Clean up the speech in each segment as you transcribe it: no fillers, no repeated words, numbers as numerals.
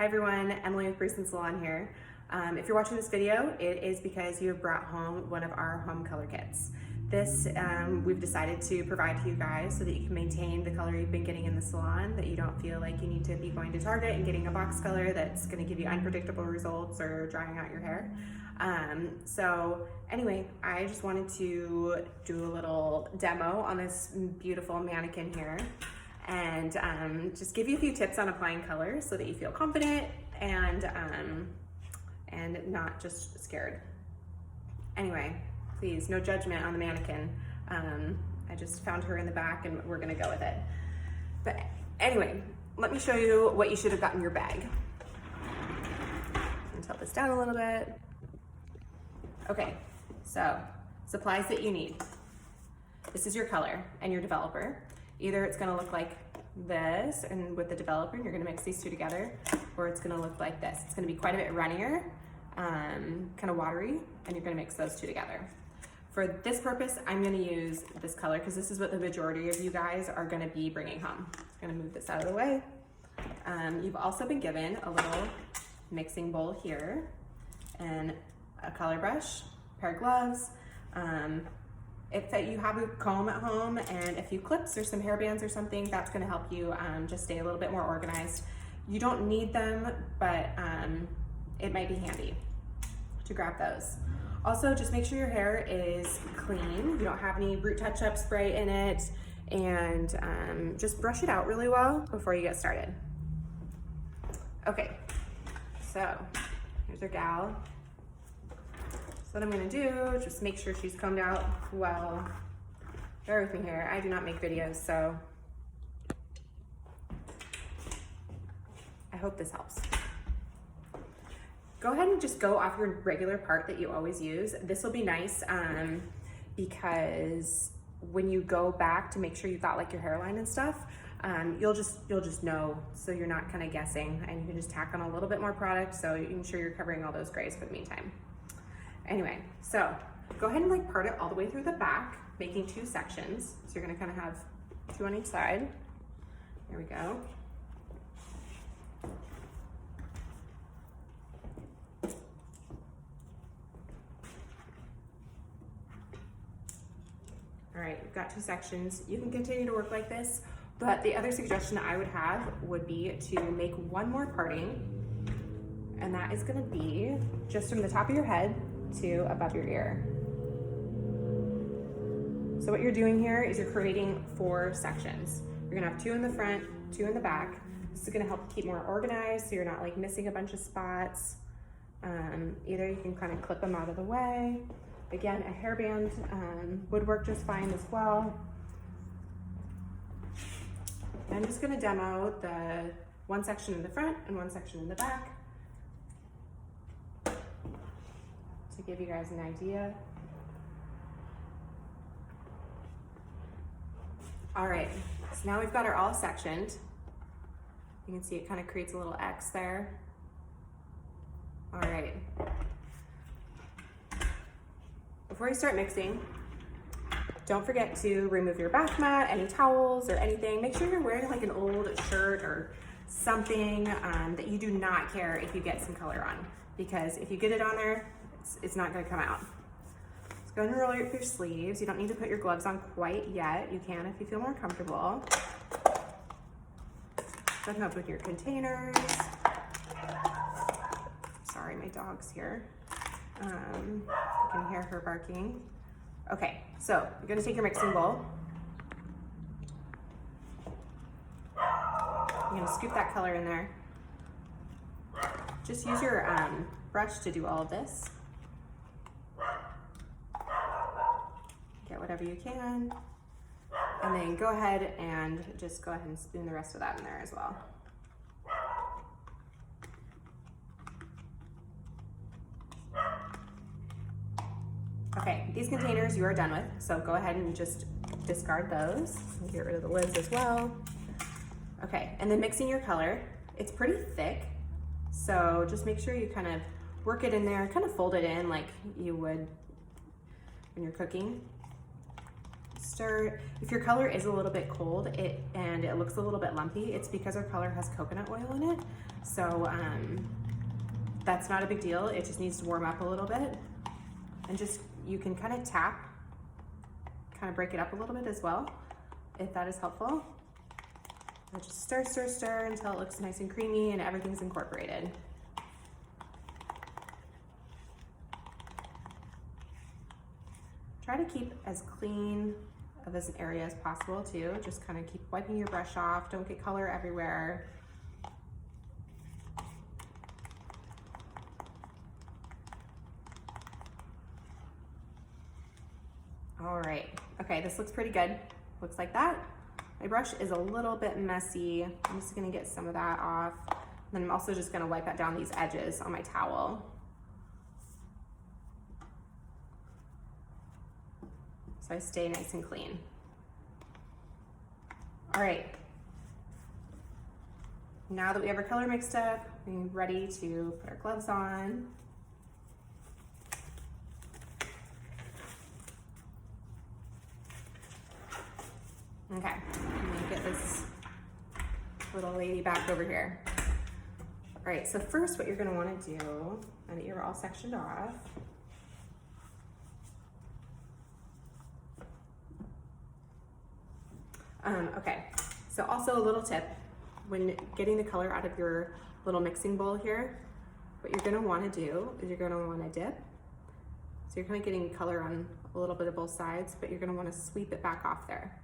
Hi everyone, Emily with Bruce & Salon here. If you're watching this video, it is because you have brought home one of our home color kits. This we've decided to provide to you guys so that you can maintain the color you've been getting in the salon, that you don't feel like you need to be going to Target and getting a box color that's going to give you unpredictable results or drying out your hair. So anyway, I just wanted to do a little demo on this beautiful mannequin here and just give you a few tips on applying color so that you feel confident and not just scared. Anyway, please, no judgment on the mannequin. I just found her in the back and we're gonna go with it. But anyway, let me show you what you should have got in your bag. And tilt this down a little bit. Okay, so supplies that you need. This is your color and your developer. Either it's gonna look like this, and with the developer, you're gonna mix these two together, or it's gonna look like this. It's gonna be quite a bit runnier, kind of watery, and you're gonna mix those two together. For this purpose, I'm gonna use this color because this is what the majority of you guys are gonna be bringing home. I'm gonna move this out of the way. You've also been given a little mixing bowl here, and a color brush, a pair of gloves, if you have a comb at home and a few clips or some hair bands or something, that's gonna help you just stay a little bit more organized. You don't need them, but it might be handy to grab those. Also, just make sure your hair is clean. You don't have any root touch-up spray in it, and just brush it out really well before you get started. Okay, so here's our gal. What I'm gonna do, just make sure she's combed out well. Bear with me here, I do not make videos, so I hope this helps. Go ahead and just go off your regular part that you always use. This will be nice because when you go back to make sure you've got like your hairline and stuff, you'll just know, so you're not kind of guessing, and you can just tack on a little bit more product so you can ensure you're covering all those grays for the meantime. Anyway, so go ahead and like part it all the way through the back, making two sections. So you're gonna kind of have two on each side. There we go. All right, you've got two sections. You can continue to work like this, but the other suggestion I would have would be to make one more parting, and that is gonna be just from the top of your head to above your ear. So what you're doing here is you're creating 4 sections. You're gonna have 2 in the front, 2 in the back. This is gonna help keep more organized so you're not like missing a bunch of spots. Either you can kind of clip them out of the way. Again, a hairband would work just fine as well. I'm just gonna demo the one section in the front and one section in the back, to give you guys an idea. All right, so now we've got her all sectioned. You can see it kind of creates a little X there. All right. Before you start mixing, don't forget to remove your bath mat, any towels or anything. Make sure you're wearing like an old shirt or something that you do not care if you get some color on, because if you get it on there, it's not gonna come out. So go ahead and roll your sleeves. You don't need to put your gloves on quite yet. You can if you feel more comfortable. Set them up with your containers. Sorry, my dog's here. You can hear her barking. Okay, so you're gonna take your mixing bowl. You're gonna scoop that color in there. Just use your brush to do all of this. Get whatever you can, and then go ahead and just go ahead and spoon the rest of that in there as well. Okay, these containers you are done with, so go ahead and just discard those. Get rid of the lids as well. Okay, and then mixing your color. It's pretty thick, so just make sure you kind of work it in there, kind of fold it in like you would when you're cooking. stir. If your color is a little bit cold and it looks a little bit lumpy, it's because our color has coconut oil in it. So that's not a big deal. It just needs to warm up a little bit. And just, you can kind of tap, kind of break it up a little bit as well, if that is helpful. And just stir, stir, stir until it looks nice and creamy and everything's incorporated. Try to keep as clean of an area as possible too. Just kind of keep wiping your brush off. Don't get color everywhere. All right, okay, this looks pretty good. Looks like that. My brush is a little bit messy. I'm just gonna get some of that off. And then I'm also just gonna wipe down these edges on my towel. So I stay nice and clean. All right. Now that we have our color mixed up, we're ready to put our gloves on. Okay, I'm gonna get this little lady back over here. All right, so first what you're gonna wanna do, now that you're all sectioned off, okay, so also a little tip, when getting the color out of your little mixing bowl here, what you're gonna wanna do is you're gonna wanna dip. So you're kind of getting color on a little bit of both sides, but you're gonna wanna sweep it back off there.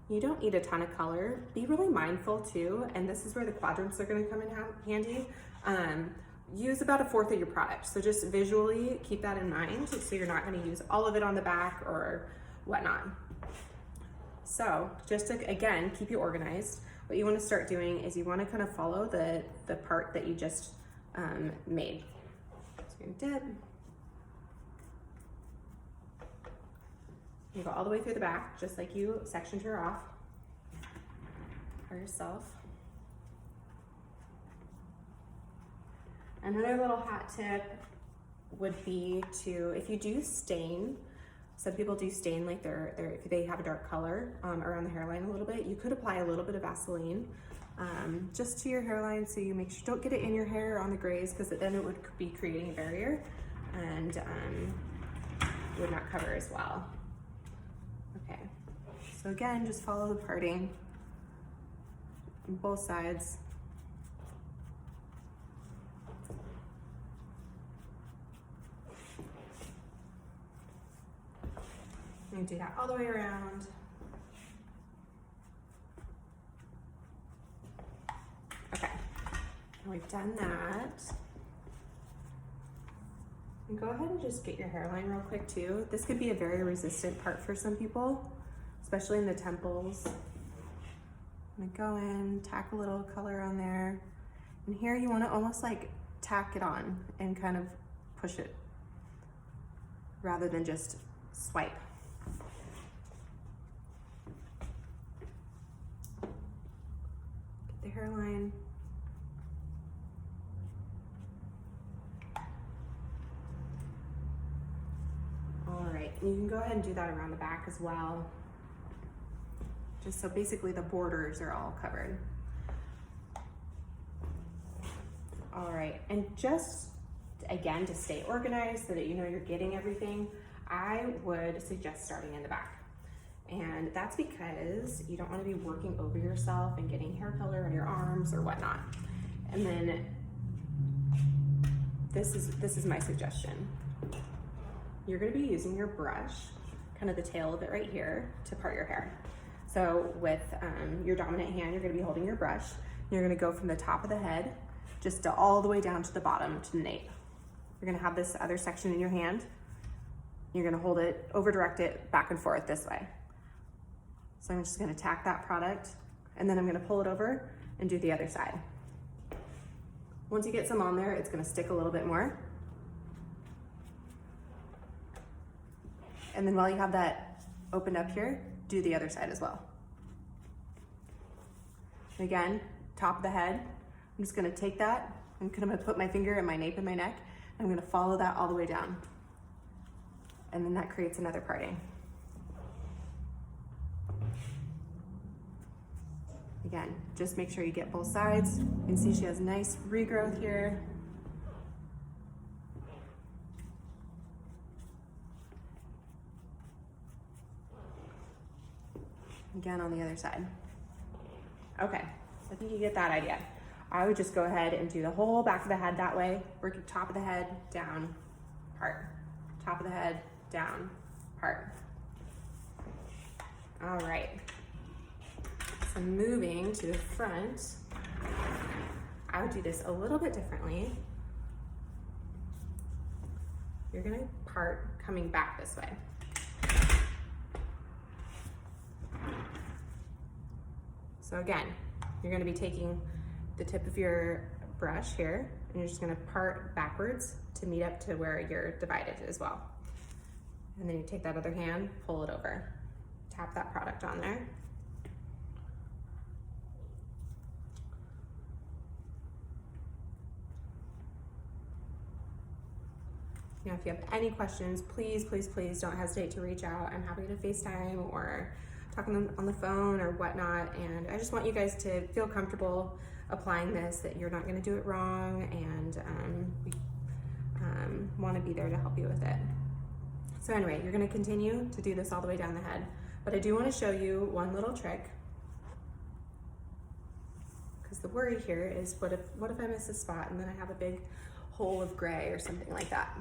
You don't need a ton of color. Be really mindful too, and this is where the quadrants are gonna come in handy. Use about 1/4 of your product. So just visually keep that in mind, so you're not gonna use all of it on the back or whatnot. So just to, again, keep you organized, what you wanna start doing is you wanna kind of follow the part that you just made. So you're gonna dip. You go all the way through the back, just like you sectioned her off for yourself. Another little hot tip would be to, if you do stain, some people do stain like if they have a dark color around the hairline a little bit, you could apply a little bit of Vaseline just to your hairline, so you make sure, don't get it in your hair on the grays, because then it would be creating a barrier and would not cover as well. Okay, so again, just follow the parting on both sides. And do that all the way around. Okay, we've done that. And go ahead and just get your hairline real quick too. This could be a very resistant part for some people, especially in the temples. I'm gonna go in, tack a little color on there. And here you wanna almost like tack it on and kind of push it rather than just swipe. Get the hairline. All right, and you can go ahead and do that around the back as well. Just so basically the borders are all covered. All right, and just again, to stay organized so that you know you're getting everything, I would suggest starting in the back. And that's because you don't want to be working over yourself and getting hair color on your arms or whatnot. And then this is my suggestion. You're going to be using your brush, kind of the tail of it right here, to part your hair. So with your dominant hand, you're going to be holding your brush. You're going to go from the top of the head just all the way down to the bottom, to the nape. You're going to have this other section in your hand. You're going to hold it, over direct it back and forth this way. So I'm just going to tack that product, and then I'm going to pull it over and do the other side. Once you get some on there, it's going to stick a little bit more. And then while you have that opened up here, do the other side as well. And again, top of the head, I'm just gonna take that, I'm gonna put my finger in my nape and my neck, and I'm gonna follow that all the way down. And then that creates another parting. Again, just make sure you get both sides. You can see she has nice regrowth here. Again on the other side. Okay, I think you get that idea. I would just go ahead and do the whole back of the head that way. Work your top of the head, down, part. Top of the head, down, part. All right. So moving to the front, I would do this a little bit differently. You're gonna part coming back this way. So again, you're gonna be taking the tip of your brush here, and you're just gonna part backwards to meet up to where you're divided as well. And then you take that other hand, pull it over. Tap that product on there. Now, if you have any questions, please, please, please don't hesitate to reach out. I'm happy to FaceTime or talk on the phone or whatnot. And I just want you guys to feel comfortable applying this, that you're not gonna do it wrong, and we wanna be there to help you with it. So anyway, you're gonna continue to do this all the way down the head. But I do wanna show you one little trick, because the worry here is what if I miss a spot and then I have a big hole of gray or something like that.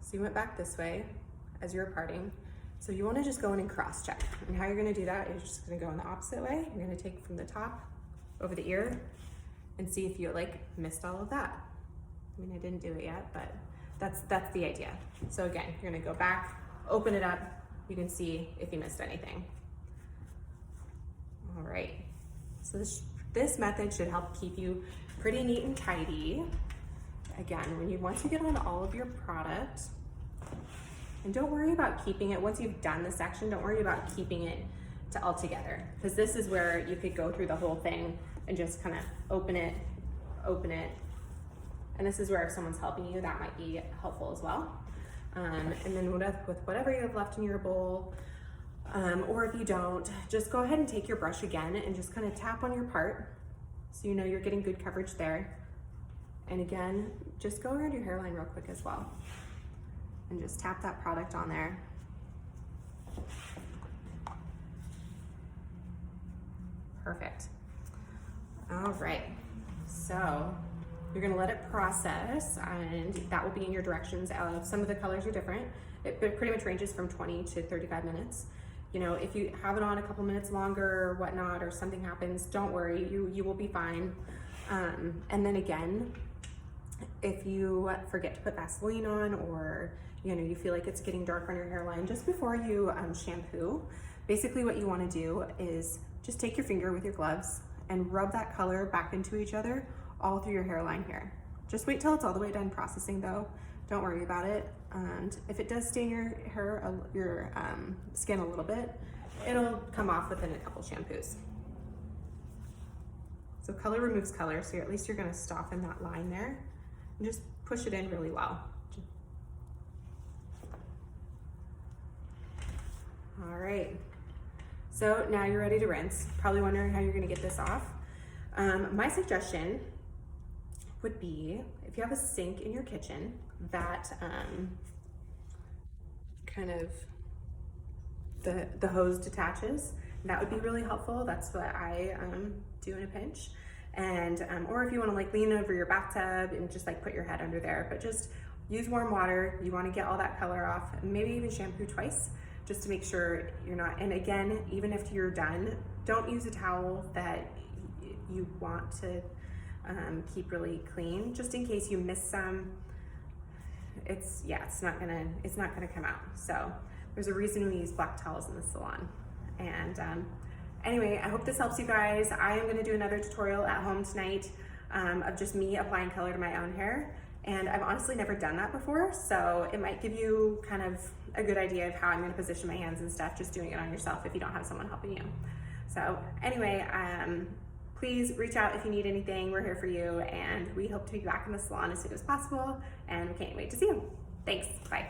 So you went back this way as you were parting. So you wanna just go in and cross check. And how you're gonna do that is just gonna go in the opposite way. You're gonna take from the top over the ear and see if you like missed all of that. I mean, I didn't do it yet, but that's the idea. So again, you're gonna go back, open it up. You can see if you missed anything. All right, so this method should help keep you pretty neat and tidy. Again, once you get on all of your product, and don't worry about keeping it, once you've done the section, don't worry about keeping it all together, because this is where you could go through the whole thing and just kind of open it, and this is where if someone's helping you, that might be helpful as well. And then with whatever you have left in your bowl, or if you don't, just go ahead and take your brush again and just kind of tap on your part so you know you're getting good coverage there. And again, just go around your hairline real quick as well and just tap that product on there. Perfect. All right, so you're gonna let it process, and that will be in your directions. Some of the colors are different. It pretty much ranges from 20 to 35 minutes. You know, if you have it on a couple minutes longer or whatnot, or something happens, don't worry, you will be fine. And then again, if you forget to put Vaseline on, or you feel like it's getting dark on your hairline, just before you shampoo, basically what you wanna do is just take your finger with your gloves and rub that color back into each other all through your hairline here. Just wait till it's all the way done processing though. Don't worry about it. And if it does stain your hair, your skin a little bit, it'll come off within a couple shampoos. So color removes color, so at least you're gonna soften that line there and just push it in really well. All right, so now you're ready to rinse. Probably wondering how you're gonna get this off. My suggestion would be, if you have a sink in your kitchen that kind of the hose detaches, that would be really helpful. That's what I do in a pinch. And or if you want to like lean over your bathtub and just like put your head under there, but just use warm water. You want to get all that color off, and maybe even shampoo twice just to make sure you're not. And again, even if you're done, don't use a towel that you want to keep really clean, just in case you miss some. It's not gonna come out. So there's a reason we use black towels in the salon. And anyway, I hope this helps you guys. I am gonna do another tutorial at home tonight of just me applying color to my own hair. And I've honestly never done that before, so it might give you kind of a good idea of how I'm gonna position my hands and stuff, just doing it on yourself if you don't have someone helping you. So anyway, please reach out if you need anything. We're here for you, and we hope to be back in the salon as soon as possible, and we can't wait to see you. Thanks, bye.